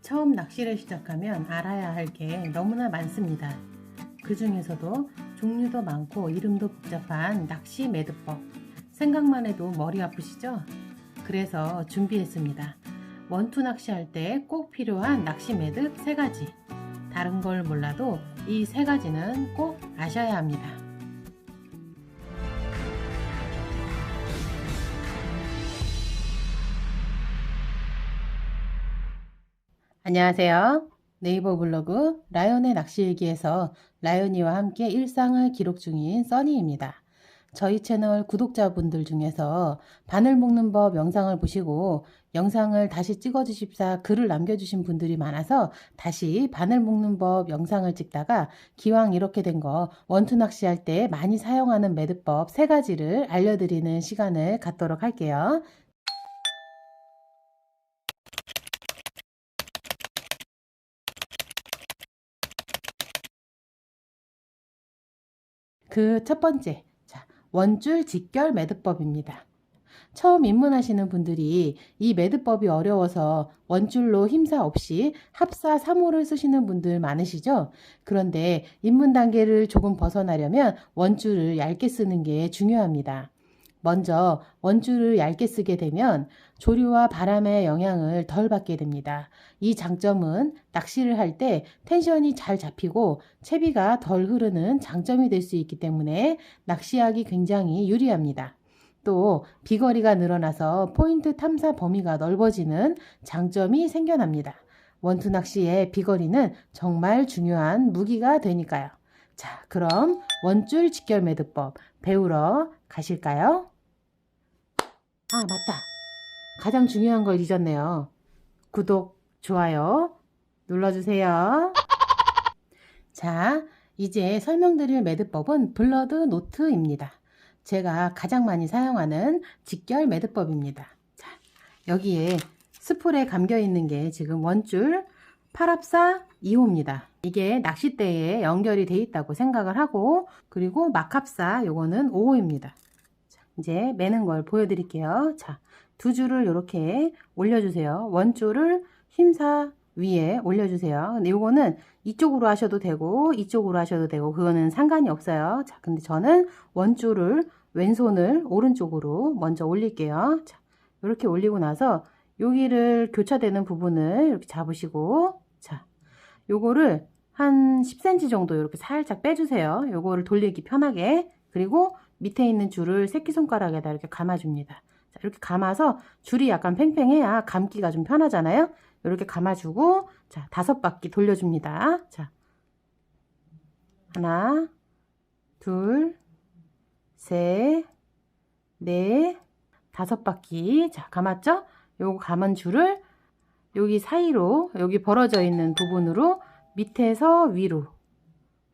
처음 낚시를 시작하면 알아야 할 게 너무나 많습니다. 그 중에서도 종류도 많고 이름도 복잡한 낚시 매듭법. 생각만 해도 머리 아프시죠? 그래서 준비했습니다. 원투 낚시할 때 꼭 필요한 낚시 매듭 3가지. 다른 걸 몰라도 이 3가지는 꼭 아셔야 합니다. 안녕하세요. 네이버 블로그 라연의 낚시일기에서 라연이와 함께 일상을 기록 중인 써니입니다. 저희 채널 구독자분들 중에서 바늘 묶는 법 영상을 보시고 영상을 다시 찍어주십사 글을 남겨주신 분들이 많아서 다시 바늘 묶는 법 영상을 찍다가 기왕 이렇게 된 거 원투 낚시할 때 많이 사용하는 매듭법 3가지를 알려드리는 시간을 갖도록 할게요. 그 첫 번째, 원줄 직결 매듭법입니다. 처음 입문하시는 분들이 이 매듭법이 어려워서 원줄로 힘사 없이 합사 3호를 쓰시는 분들 많으시죠? 그런데 입문 단계를 조금 벗어나려면 원줄을 얇게 쓰는 게 중요합니다. 먼저 원줄을 얇게 쓰게 되면 조류와 바람의 영향을 덜 받게 됩니다. 이 장점은 낚시를 할 때 텐션이 잘 잡히고 채비가 덜 흐르는 장점이 될 수 있기 때문에 낚시하기 굉장히 유리합니다. 또 비거리가 늘어나서 포인트 탐사 범위가 넓어지는 장점이 생겨납니다. 원투 낚시의 비거리는 정말 중요한 무기가 되니까요. 자, 그럼 원줄 직결 매듭법 배우러 가실까요? 아, 맞다. 가장 중요한 걸 잊었네요. 구독, 좋아요 눌러주세요. 자, 이제 설명드릴 매듭법은 블러드 노트입니다. 제가 가장 많이 사용하는 직결 매듭법입니다. 자, 여기에 스풀에 감겨 있는 게 지금 원줄 8합사 2호입니다. 이게 낚싯대에 연결이 돼 있다고 생각을 하고, 그리고 막합사 요거는 5호입니다. 이제 매는 걸 보여드릴게요. 자, 2줄을 이렇게 올려주세요. 원줄을 힘사 위에 올려주세요. 근데 요거는 이쪽으로 하셔도 되고 이쪽으로 하셔도 되고 그거는 상관이 없어요. 자, 근데 저는 원줄을 왼손을 오른쪽으로 먼저 올릴게요. 자, 이렇게 올리고 나서 여기를 교차되는 부분을 이렇게 잡으시고, 자, 요거를 한 10cm 정도 이렇게 살짝 빼주세요. 요거를 돌리기 편하게. 그리고 밑에 있는 줄을 새끼손가락에다 이렇게 감아줍니다. 자, 이렇게 감아서 줄이 약간 팽팽해야 감기가 좀 편하잖아요. 이렇게 감아주고, 자, 5바퀴 돌려줍니다. 자, 하나, 둘, 셋, 넷, 5바퀴. 자, 감았죠? 요거 감은 줄을 여기 사이로, 여기 벌어져 있는 부분으로 밑에서 위로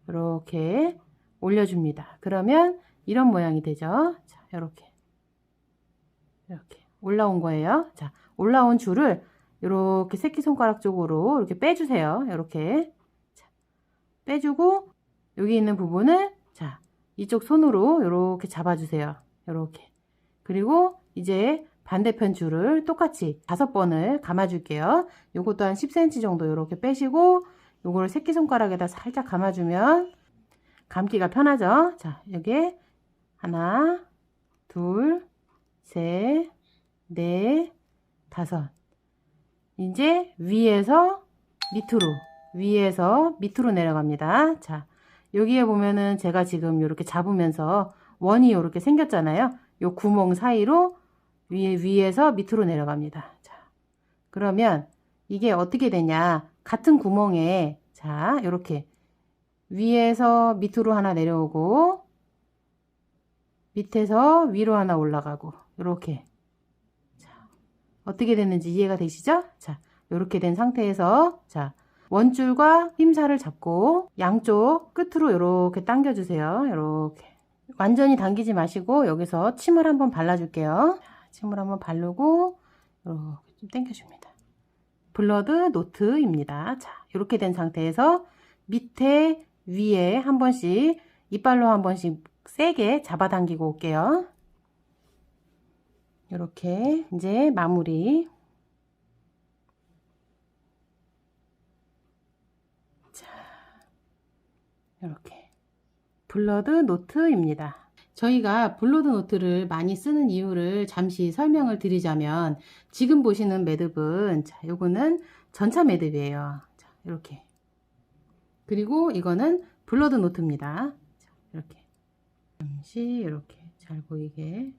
이렇게 올려줍니다. 그러면 이런 모양이 되죠. 자, 이렇게 올라온 거예요. 자, 올라온 줄을 이렇게 새끼손가락 쪽으로 이렇게 빼주세요. 이렇게 빼주고 여기 있는 부분을, 자, 이쪽 손으로 이렇게 잡아주세요. 이렇게. 그리고 이제 반대편 줄을 똑같이 5번을 감아줄게요. 요것도 한 10cm 정도 이렇게 빼시고 요거를 새끼손가락에다 살짝 감아주면 감기가 편하죠. 자, 여기 하나, 둘, 셋, 넷, 5. 이제 위에서 밑으로 내려갑니다. 자, 여기에 보면은 제가 지금 이렇게 잡으면서 원이 이렇게 생겼잖아요. 요 구멍 사이로 위에서 밑으로 내려갑니다. 자, 그러면 이게 어떻게 되냐? 같은 구멍에, 자, 이렇게 위에서 밑으로 하나 내려오고 밑에서 위로 하나 올라가고 이렇게. 자, 어떻게 됐는지 이해가 되시죠? 자, 이렇게 된 상태에서, 자, 원줄과 힘살을 잡고 양쪽 끝으로 이렇게 당겨 주세요. 이렇게 완전히 당기지 마시고 여기서 침을 한번 발라 줄게요. 침을 한번 바르고 이렇게 좀 당겨 줍니다. 블러드 노트입니다. 자, 이렇게 된 상태에서 밑에 위에 한 번씩 이빨로 한 번씩 세게 잡아당기고 올게요. 이렇게 이제 마무리. 이렇게 블러드 노트입니다. 저희가 블러드 노트를 많이 쓰는 이유를 잠시 설명을 드리자면, 지금 보시는 매듭은, 자, 요거는 전차 매듭이에요. 자, 이렇게. 그리고 이거는 블러드 노트입니다. 자, 이렇게. 잠시 이렇게 잘 보이게.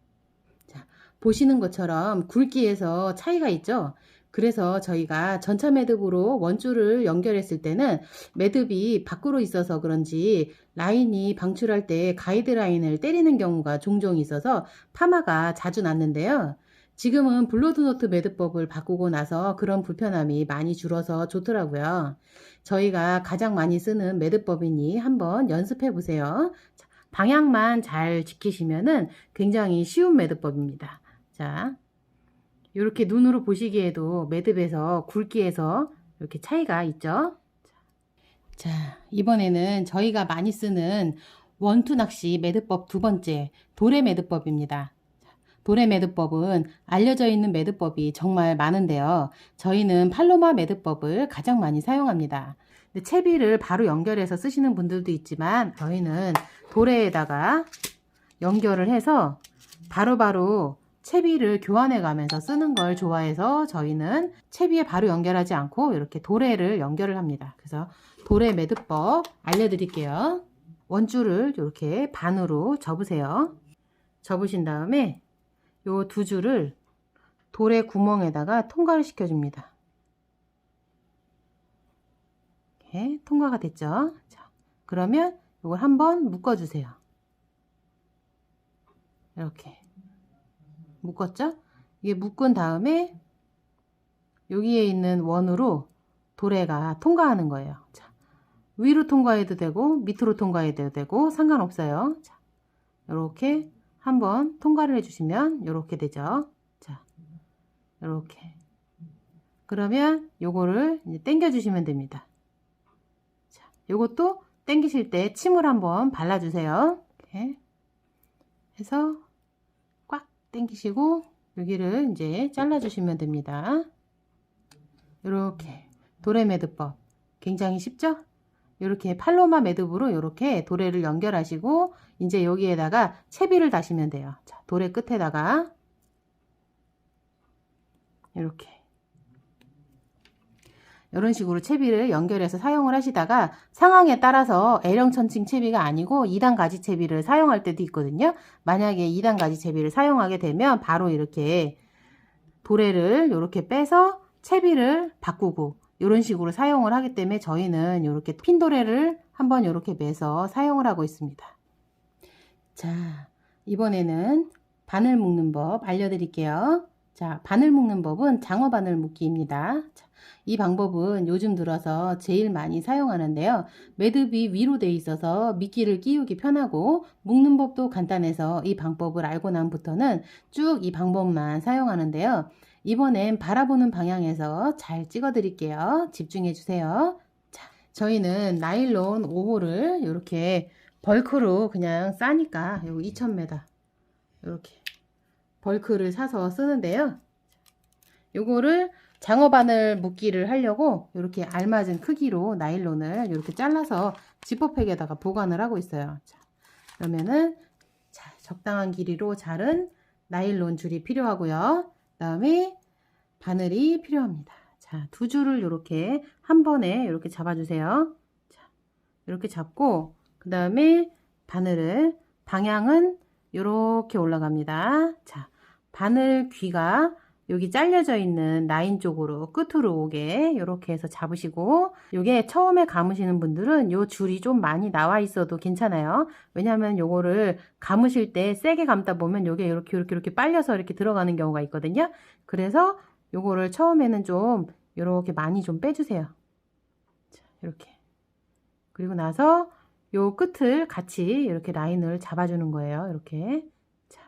자, 보시는 것처럼 굵기에서 차이가 있죠? 그래서 저희가 전차 매듭으로 원줄을 연결했을 때는 매듭이 밖으로 있어서 그런지 라인이 방출할 때 가이드라인을 때리는 경우가 종종 있어서 파마가 자주 났는데요. 지금은 블러드노트 매듭법을 바꾸고 나서 그런 불편함이 많이 줄어서 좋더라고요. 저희가 가장 많이 쓰는 매듭법이니 한번 연습해 보세요. 방향만 잘 지키시면은 굉장히 쉬운 매듭법입니다. 자, 이렇게 눈으로 보시기에도 매듭에서 굵기에서 이렇게 차이가 있죠. 자, 이번에는 저희가 많이 쓰는 원투 낚시 매듭법 두 번째, 도래 매듭법입니다. 도래 매듭법은 알려져 있는 매듭법이 정말 많은데요. 저희는 팔로마 매듭법을 가장 많이 사용합니다. 근데 채비를 바로 연결해서 쓰시는 분들도 있지만, 저희는 도래에다가 연결을 해서 바로바로 채비를 교환해 가면서 쓰는 걸 좋아해서 저희는 채비에 바로 연결하지 않고 이렇게 도래를 연결을 합니다. 그래서 도래 매듭법 알려드릴게요. 원줄을 이렇게 반으로 접으세요. 접으신 다음에 요 두 줄을 도래 구멍에다가 통과를 시켜줍니다. 이렇게 통과가 됐죠? 자, 그러면 이걸 한번 묶어주세요. 이렇게 묶었죠? 이게 묶은 다음에 여기에 있는 원으로 도래가 통과하는 거예요. 자, 위로 통과해도 되고 밑으로 통과해도 되고 상관없어요. 자, 이렇게 한번 통과를 해주시면 이렇게 되죠. 자, 이렇게. 그러면 요거를 이제 당겨 주시면 됩니다. 자, 요것도 당기실 때 침을 한번 발라주세요. 이렇게 해서 당기시고 여기를 이제 잘라 주시면 됩니다. 이렇게 도래 매듭법 굉장히 쉽죠? 이렇게 팔로마 매듭으로 이렇게 도래를 연결하시고 이제 여기에다가 채비를 다시면 돼요. 자, 도래 끝에다가 이렇게 이런 식으로 채비를 연결해서 사용을 하시다가 상황에 따라서 L형 천칭 채비가 아니고 2단 가지 채비를 사용할 때도 있거든요. 만약에 2단 가지 채비를 사용하게 되면 바로 이렇게 도래를 이렇게 빼서 채비를 바꾸고 이런 식으로 사용을 하기 때문에 저희는 이렇게 핀 도래를 한번 이렇게 매서 사용을 하고 있습니다. 자, 이번에는 바늘 묶는 법 알려드릴게요. 자, 바늘 묶는 법은 장어 바늘 묶기입니다. 자, 이 방법은 요즘 들어서 제일 많이 사용하는데요. 매듭이 위로 돼 있어서 미끼를 끼우기 편하고 묶는 법도 간단해서 이 방법을 알고 난부터는 쭉 이 방법만 사용하는데요. 이번엔 바라보는 방향에서 잘 찍어 드릴게요. 집중해 주세요. 자, 저희는 나일론 5호를 이렇게 벌크로 그냥 싸니까 요 2000m 이렇게 벌크를 사서 쓰는데요. 요거를 장어바늘 묶기를 하려고 이렇게 알맞은 크기로 나일론을 이렇게 잘라서 지퍼백에다가 보관을 하고 있어요. 자, 그러면은 자, 적당한 길이로 자른 나일론 줄이 필요하고요. 그다음에 바늘이 필요합니다. 자, 두 줄을 이렇게 한 번에 이렇게 잡아주세요. 자, 이렇게 잡고 그다음에 바늘을 방향은 이렇게 올라갑니다. 자, 바늘 귀가 여기 잘려져 있는 라인 쪽으로 끝으로 오게 이렇게 해서 잡으시고, 요게 처음에 감으시는 분들은 요 줄이 좀 많이 나와 있어도 괜찮아요. 왜냐하면 요거를 감으실 때 세게 감다 보면 요게 이렇게 빨려서 이렇게 들어가는 경우가 있거든요. 그래서 요거를 처음에는 좀 이렇게 많이 좀 빼주세요. 자, 이렇게. 그리고 나서 요 끝을 같이 이렇게 라인을 잡아주는 거예요. 이렇게. 자,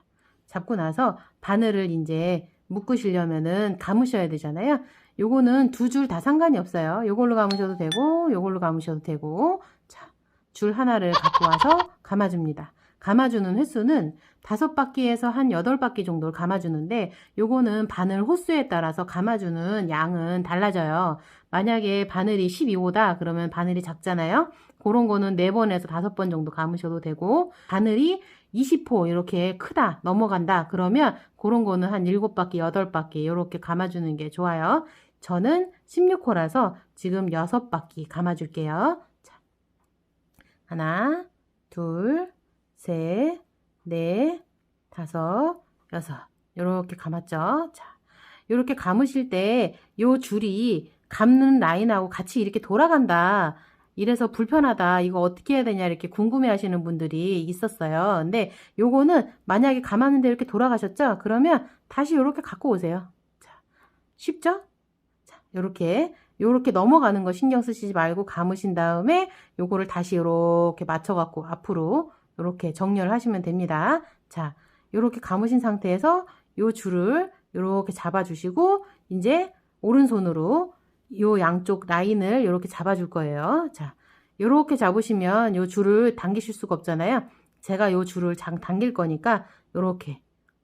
잡고 나서 바늘을 이제 묶으시려면은 감으셔야 되잖아요. 요거는 두 줄 다 상관이 없어요. 요걸로 감으셔도 되고 요걸로 감으셔도 되고. 자, 줄 하나를 갖고 와서 감아줍니다. 감아주는 횟수는 5바퀴에서 한 8바퀴 정도를 감아주는데, 요거는 바늘 호수에 따라서 감아주는 양은 달라져요. 만약에 바늘이 12호다 그러면 바늘이 작잖아요. 그런 거는 4번에서 5번 정도 감으셔도 되고, 바늘이 20호 이렇게 크다, 넘어간다, 그러면 그런 거는 한 7바퀴, 8바퀴 이렇게 감아주는 게 좋아요. 저는 16호라서 지금 6바퀴 감아줄게요. 자, 하나, 둘, 셋, 넷, 다섯, 여섯. 이렇게 감았죠. 자, 이렇게 감으실 때 요 줄이 감는 라인하고 같이 이렇게 돌아간다, 이래서 불편하다, 이거 어떻게 해야 되냐 이렇게 궁금해 하시는 분들이 있었어요. 근데 요거는 만약에 감았는데 이렇게 돌아가셨죠? 그러면 다시 이렇게 갖고 오세요. 자, 쉽죠? 자, 요렇게 넘어가는 거 신경 쓰시지 말고 감으신 다음에 요거를 다시 이렇게 맞춰 갖고 앞으로 이렇게 정렬을 하시면 됩니다. 자, 요렇게 감으신 상태에서 요 줄을 이렇게 잡아주시고, 이제 오른손으로 요 양쪽 라인을 이렇게 잡아줄 거예요. 자, 이렇게 잡으시면 요 줄을 당기실 수가 없잖아요. 제가 요 줄을 당길 거니까 이렇게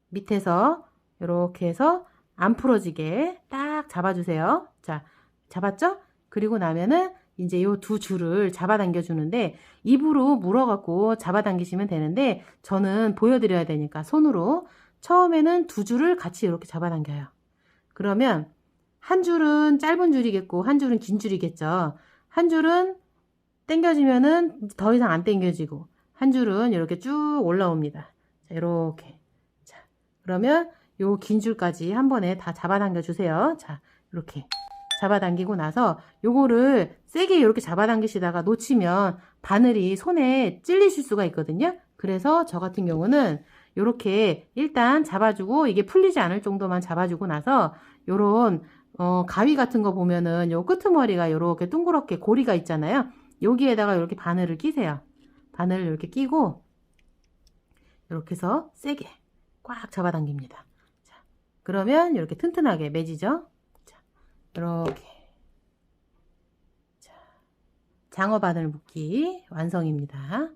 밑에서 이렇게 해서 안 풀어지게 딱 잡아주세요. 자, 잡았죠? 그리고 나면은 이제 요 두 줄을 잡아당겨 주는데, 입으로 물어갖고 잡아당기시면 되는데, 저는 보여드려야 되니까 손으로 처음에는 두 줄을 같이 이렇게 잡아당겨요. 그러면 한 줄은 짧은 줄이겠고 한 줄은 긴 줄이겠죠. 한 줄은 당겨지면은 더 이상 안 당겨지고, 한 줄은 이렇게 쭉 올라옵니다. 자, 이렇게. 자, 그러면 요 긴 줄까지 한 번에 다 잡아당겨 주세요. 자, 이렇게 잡아당기고 나서 요거를 세게 이렇게 잡아당기시다가 놓치면 바늘이 손에 찔리실 수가 있거든요. 그래서 저 같은 경우는 요렇게 일단 잡아주고, 이게 풀리지 않을 정도만 잡아주고 나서 요런 가위 같은 거 보면은 요 끄트머리가 요렇게 둥그렇게 고리가 있잖아요. 여기에다가 이렇게 바늘을 끼세요. 바늘을 이렇게 끼고 이렇게 해서 세게 꽉 잡아당깁니다. 자, 그러면 이렇게 튼튼하게 매지죠. 자, 이렇게. 자, 장어 바늘 묶기 완성입니다.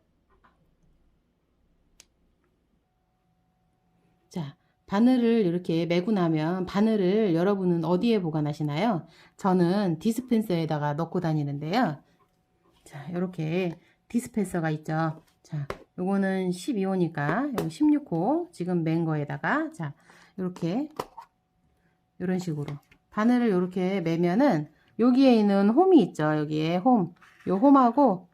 자, 바늘을 이렇게 매고 나면 바늘을 여러분은 어디에 보관하시나요? 저는 디스펜서에다가 넣고 다니는데요. 자, 이렇게 디스펜서가 있죠. 자, 요거는 12호니까 여기 16호 지금 맨 거에다가, 자, 이렇게 이런 식으로 바늘을 이렇게 매면은 여기에 있는 홈이 있죠. 여기에 홈, 요 홈하고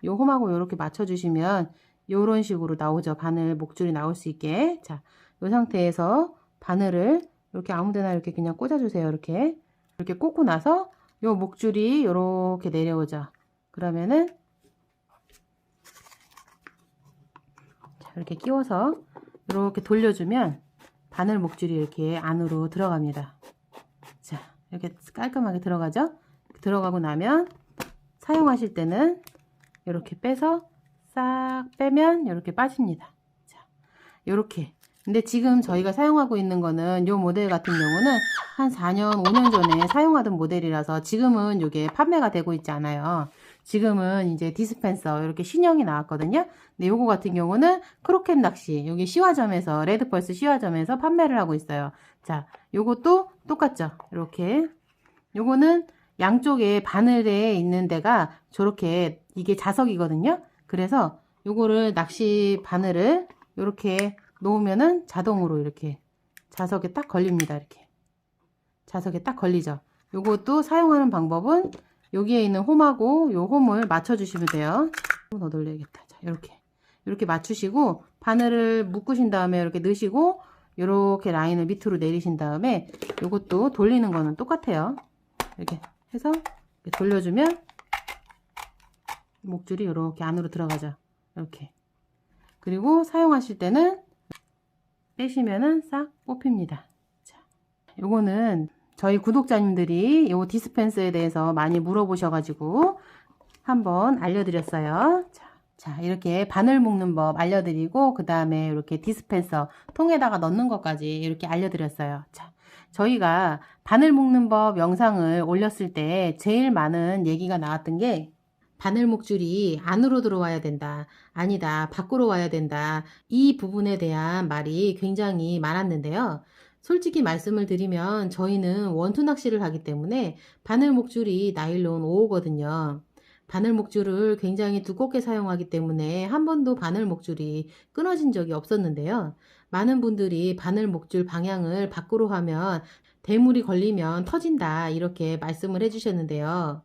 이렇게 맞춰 주시면 요런 식으로 나오죠. 바늘 목줄이 나올 수 있게. 자, 이 상태에서 바늘을 이렇게 아무데나 이렇게 그냥 꽂아 주세요. 이렇게 꽂고 나서 요 목줄이 이렇게 내려오죠. 그러면은 자, 이렇게 끼워서 이렇게 돌려주면 바늘 목줄이 이렇게 안으로 들어갑니다. 자, 이렇게 깔끔하게 들어가죠. 들어가고 나면 사용하실 때는 이렇게 빼서 싹 빼면 이렇게 빠집니다. 자, 이렇게. 근데 지금 저희가 사용하고 있는 거는 요 모델 같은 경우는 한 4년, 5년 전에 사용하던 모델이라서 지금은 이게 판매가 되고 있지 않아요. 지금은 이제 디스펜서 이렇게 신형이 나왔거든요. 근데 요거 같은 경우는 크로켓 낚시, 여기 시화점에서, 레드펄스 시화점에서 판매를 하고 있어요. 자, 요것도 똑같죠. 이렇게. 요거는 양쪽에 바늘에 있는 데가 저렇게 이게 자석이거든요. 그래서 요거를 낚시 바늘을 이렇게 놓으면은 자동으로 이렇게 자석에 딱 걸립니다. 이렇게 자석에 딱 걸리죠. 요것도 사용하는 방법은 여기에 있는 홈하고 요 홈을 맞춰 주시면 돼요. 더 돌려야겠다. 자, 이렇게 맞추시고 바늘을 묶으신 다음에 이렇게 넣으시고 이렇게 라인을 밑으로 내리신 다음에 요것도 돌리는 거는 똑같아요. 이렇게 해서 이렇게 돌려주면 목줄이 이렇게 안으로 들어가죠. 이렇게. 그리고 사용하실 때는 빼시면은 싹 뽑힙니다. 자, 요거는 저희 구독자님들이 요 디스펜서에 대해서 많이 물어보셔가지고 한번 알려드렸어요. 자, 이렇게 바늘 묶는 법 알려드리고, 그 다음에 이렇게 디스펜서 통에다가 넣는 것까지 이렇게 알려드렸어요. 자, 저희가 바늘 묶는 법 영상을 올렸을 때 제일 많은 얘기가 나왔던 게, 바늘 목줄이 안으로 들어와야 된다, 아니다, 밖으로 와야 된다, 이 부분에 대한 말이 굉장히 많았는데요. 솔직히 말씀을 드리면 저희는 원투 낚시를 하기 때문에 바늘 목줄이 나일론 5호거든요. 바늘 목줄을 굉장히 두껍게 사용하기 때문에 한 번도 바늘 목줄이 끊어진 적이 없었는데요. 많은 분들이 바늘 목줄 방향을 밖으로 하면 대물이 걸리면 터진다 이렇게 말씀을 해주셨는데요.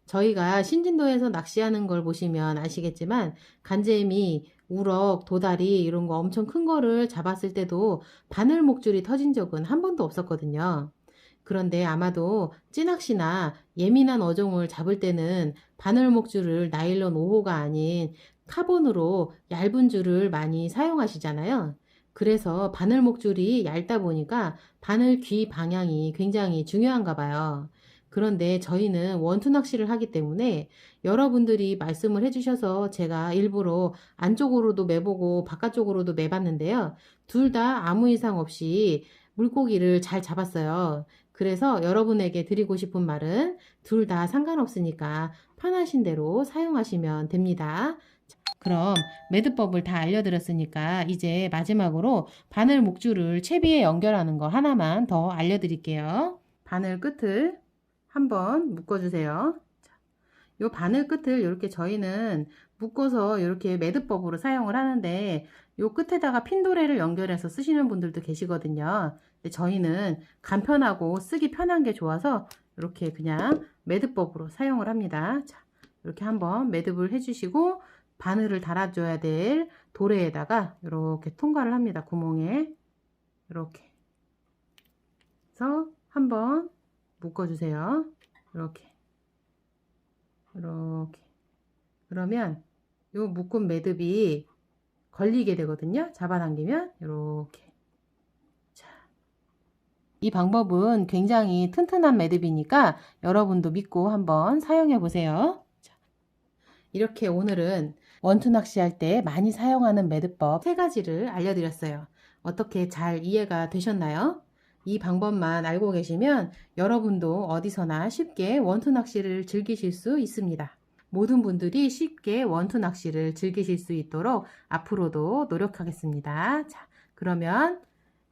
저희가 신진도에서 낚시하는 걸 보시면 아시겠지만 간재미, 우럭, 도다리 이런 거 엄청 큰 거를 잡았을 때도 바늘 목줄이 터진 적은 한 번도 없었거든요. 그런데 아마도 찌낚시나 예민한 어종을 잡을 때는 바늘 목줄을 나일론 5호가 아닌 카본으로 얇은 줄을 많이 사용하시잖아요. 그래서 바늘 목줄이 얇다 보니까 바늘 귀 방향이 굉장히 중요한가 봐요. 그런데 저희는 원투 낚시를 하기 때문에 여러분들이 말씀을 해주셔서 제가 일부러 안쪽으로도 매보고 바깥쪽으로도 매봤는데요. 둘 다 아무 이상 없이 물고기를 잘 잡았어요. 그래서 여러분에게 드리고 싶은 말은 둘 다 상관없으니까 편하신 대로 사용하시면 됩니다. 그럼 매듭법을 다 알려드렸으니까 이제 마지막으로 바늘 목줄을 채비에 연결하는 거 하나만 더 알려드릴게요. 바늘 끝을 한번 묶어주세요. 이 바늘 끝을 이렇게 저희는 묶어서 이렇게 매듭법으로 사용을 하는데 이 끝에다가 핀도레를 연결해서 쓰시는 분들도 계시거든요. 근데 저희는 간편하고 쓰기 편한 게 좋아서 이렇게 그냥 매듭법으로 사용을 합니다. 자, 이렇게 한번 매듭을 해주시고 바늘을 달아줘야 될 도래에다가 이렇게 통과를 합니다. 구멍에 이렇게 해서 한번 묶어주세요. 이렇게 그러면 요 묶은 매듭이 걸리게 되거든요. 잡아당기면 이렇게. 자, 이 방법은 굉장히 튼튼한 매듭이니까 여러분도 믿고 한번 사용해 보세요. 자, 이렇게 오늘은 원투 낚시할 때 많이 사용하는 매듭법 3가지를 알려드렸어요. 어떻게 잘 이해가 되셨나요? 이 방법만 알고 계시면 여러분도 어디서나 쉽게 원투 낚시를 즐기실 수 있습니다. 모든 분들이 쉽게 원투 낚시를 즐기실 수 있도록 앞으로도 노력하겠습니다. 자, 그러면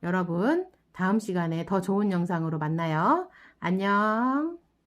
여러분 다음 시간에 더 좋은 영상으로 만나요. 안녕.